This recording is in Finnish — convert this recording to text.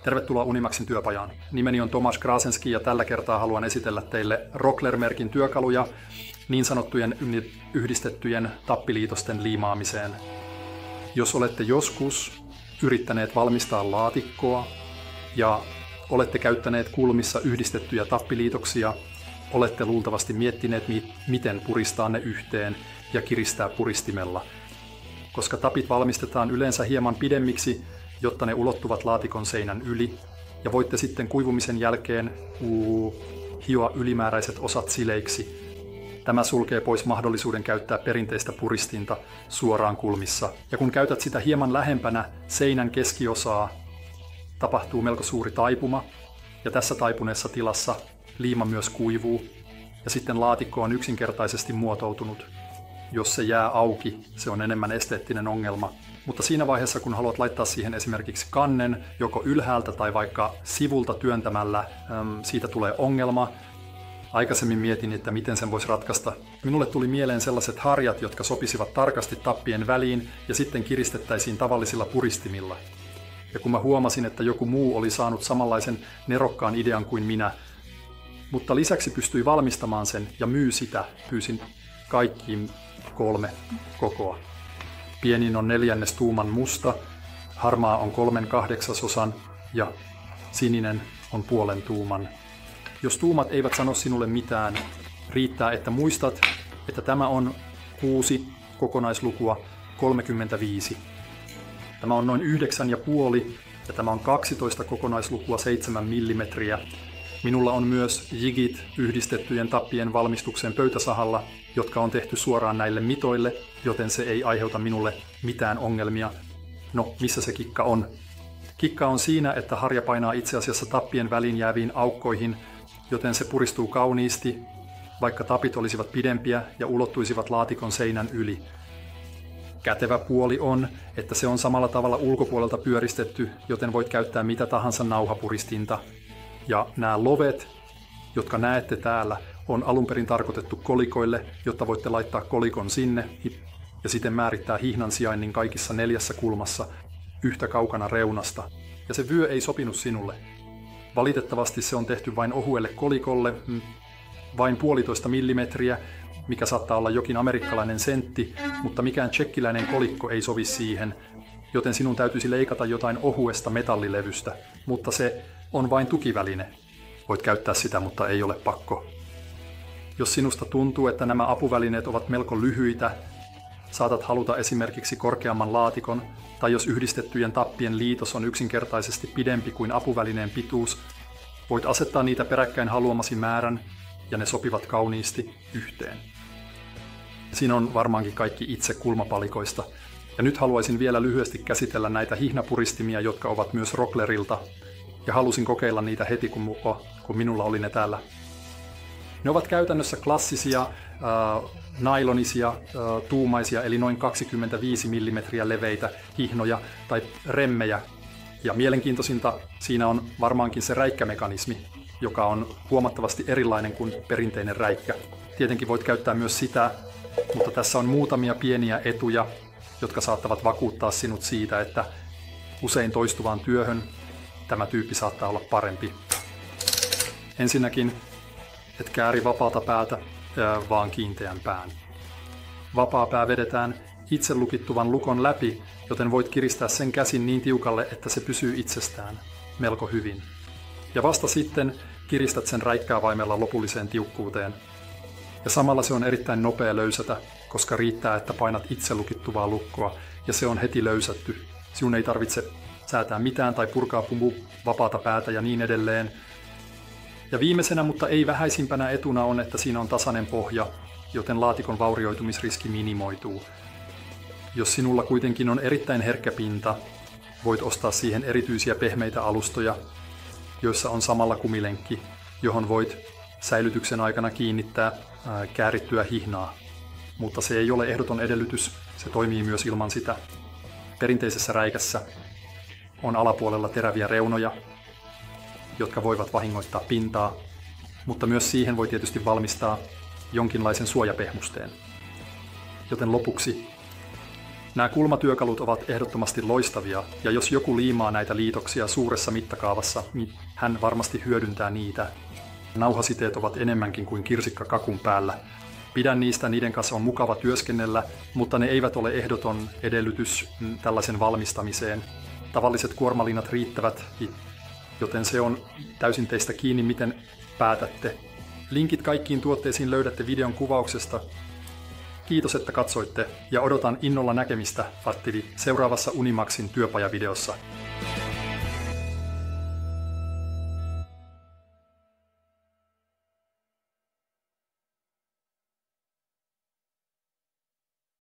Tervetuloa Unimaxin työpajaan. Nimeni on Tomasz Krasenski ja tällä kertaa haluan esitellä teille Rockler-merkin työkaluja niin sanottujen yhdistettyjen tappiliitosten liimaamiseen. Jos olette joskus yrittäneet valmistaa laatikkoa ja olette käyttäneet kulmissa yhdistettyjä tappiliitoksia, olette luultavasti miettineet, miten puristaa ne yhteen ja kiristää puristimella. Koska tapit valmistetaan yleensä hieman pidemmiksi, jotta ne ulottuvat laatikon seinän yli, ja voitte sitten kuivumisen jälkeen hioa ylimääräiset osat sileiksi. Tämä sulkee pois mahdollisuuden käyttää perinteistä puristinta suoraan kulmissa. Ja kun käytät sitä hieman lähempänä seinän keskiosaa, tapahtuu melko suuri taipuma, ja tässä taipuneessa tilassa liima myös kuivuu, ja sitten laatikko on yksinkertaisesti muotoutunut. Jos se jää auki, se on enemmän esteettinen ongelma. Mutta siinä vaiheessa, kun haluat laittaa siihen esimerkiksi kannen, joko ylhäältä tai vaikka sivulta työntämällä, siitä tulee ongelma. Aikaisemmin mietin, että miten sen voisi ratkaista. Minulle tuli mieleen sellaiset harjat, jotka sopisivat tarkasti tappien väliin ja sitten kiristettäisiin tavallisilla puristimilla. Ja kun mä huomasin, että joku muu oli saanut samanlaisen nerokkaan idean kuin minä, mutta lisäksi pystyi valmistamaan sen ja myy sitä, pyysin kaikkiin 3 kokoa. Pienin on 4 tuuman musta, harmaa on 3/8 ja sininen on 0,5 tuuman. Jos tuumat eivät sano sinulle mitään, riittää, että muistat, että tämä on 6 kokonaislukua 35. Tämä on noin 9,5 ja tämä on 12 kokonaislukua 7 millimetriä. Minulla on myös jigit yhdistettyjen tappien valmistukseen pöytäsahalla, jotka on tehty suoraan näille mitoille, joten se ei aiheuta minulle mitään ongelmia. No, missä se kikka on? Kikka on siinä, että harja painaa itse asiassa tappien väliin jääviin aukkoihin, joten se puristuu kauniisti, vaikka tapit olisivat pidempiä ja ulottuisivat laatikon seinän yli. Kätevä puoli on, että se on samalla tavalla ulkopuolelta pyöristetty, joten voit käyttää mitä tahansa nauhapuristinta. Ja nämä lovet, jotka näette täällä, on alun perin tarkoitettu kolikoille, jotta voitte laittaa kolikon sinne ja siten määrittää hihnan sijainnin kaikissa 4 kulmassa yhtä kaukana reunasta. Ja se vyö ei sopinut sinulle. Valitettavasti se on tehty vain ohuelle kolikolle, vain 1,5 millimetriä, mikä saattaa olla jokin amerikkalainen sentti, mutta mikään tšekkiläinen kolikko ei sovi siihen, joten sinun täytyisi leikata jotain ohuesta metallilevystä, mutta se on vain tukiväline. Voit käyttää sitä, mutta ei ole pakko. Jos sinusta tuntuu, että nämä apuvälineet ovat melko lyhyitä, saatat haluta esimerkiksi korkeamman laatikon, tai jos yhdistettyjen tappien liitos on yksinkertaisesti pidempi kuin apuvälineen pituus, voit asettaa niitä peräkkäin haluamasi määrän, ja ne sopivat kauniisti yhteen. Siinä on varmaankin kaikki itse kulmapalikoista. Ja nyt haluaisin vielä lyhyesti käsitellä näitä hihnapuristimia, jotka ovat myös Rocklerilta, ja halusin kokeilla niitä heti, kun minulla oli ne täällä. Ne ovat käytännössä klassisia, nailonisia, tuumaisia, eli noin 25 mm leveitä hihnoja tai remmejä. Ja mielenkiintoisinta siinä on varmaankin se räikkämekanismi, joka on huomattavasti erilainen kuin perinteinen räikkä. Tietenkin voit käyttää myös sitä, mutta tässä on muutamia pieniä etuja, jotka saattavat vakuuttaa sinut siitä, että usein toistuvaan työhön tämä tyyppi saattaa olla parempi. Ensinnäkin et kääri vapaata päätä, vaan kiinteän pään. Vapaa pää vedetään itse lukittuvan lukon läpi, joten voit kiristää sen käsin niin tiukalle, että se pysyy itsestään melko hyvin. Ja vasta sitten kiristät sen räikkäävaimella lopulliseen tiukkuuteen. Ja samalla se on erittäin nopea löysätä, koska riittää, että painat itse lukittuvaa lukkoa ja se on heti löysätty. Sinun ei tarvitse säätää mitään tai purkaa vapaata päätä ja niin edelleen. Ja viimeisenä, mutta ei vähäisimpänä etuna on, että siinä on tasainen pohja, joten laatikon vaurioitumisriski minimoituu. Jos sinulla kuitenkin on erittäin herkkä pinta, voit ostaa siihen erityisiä pehmeitä alustoja, joissa on samalla kumilenkki, johon voit säilytyksen aikana kiinnittää käärittyä hihnaa. Mutta se ei ole ehdoton edellytys, se toimii myös ilman sitä. Perinteisessä räikässä on alapuolella teräviä reunoja, jotka voivat vahingoittaa pintaa, mutta myös siihen voi tietysti valmistaa jonkinlaisen suojapehmusteen. Joten lopuksi Nämä kulmatyökalut ovat ehdottomasti loistavia, ja jos joku liimaa näitä liitoksia suuressa mittakaavassa, niin hän varmasti hyödyntää niitä. Nauhasiteet ovat enemmänkin kuin kirsikka kakun päällä. Pidän niistä, niiden kanssa on mukava työskennellä, mutta ne eivät ole ehdoton edellytys tällaisen valmistamiseen. Tavalliset kuormaliinat riittävät, joten se on täysin teistä kiinni, miten päätätte. Linkit kaikkiin tuotteisiin löydätte videon kuvauksesta. Kiitos, että katsoitte, ja odotan innolla näkemistä, Fattili, seuraavassa Unimaxin työpajavideossa.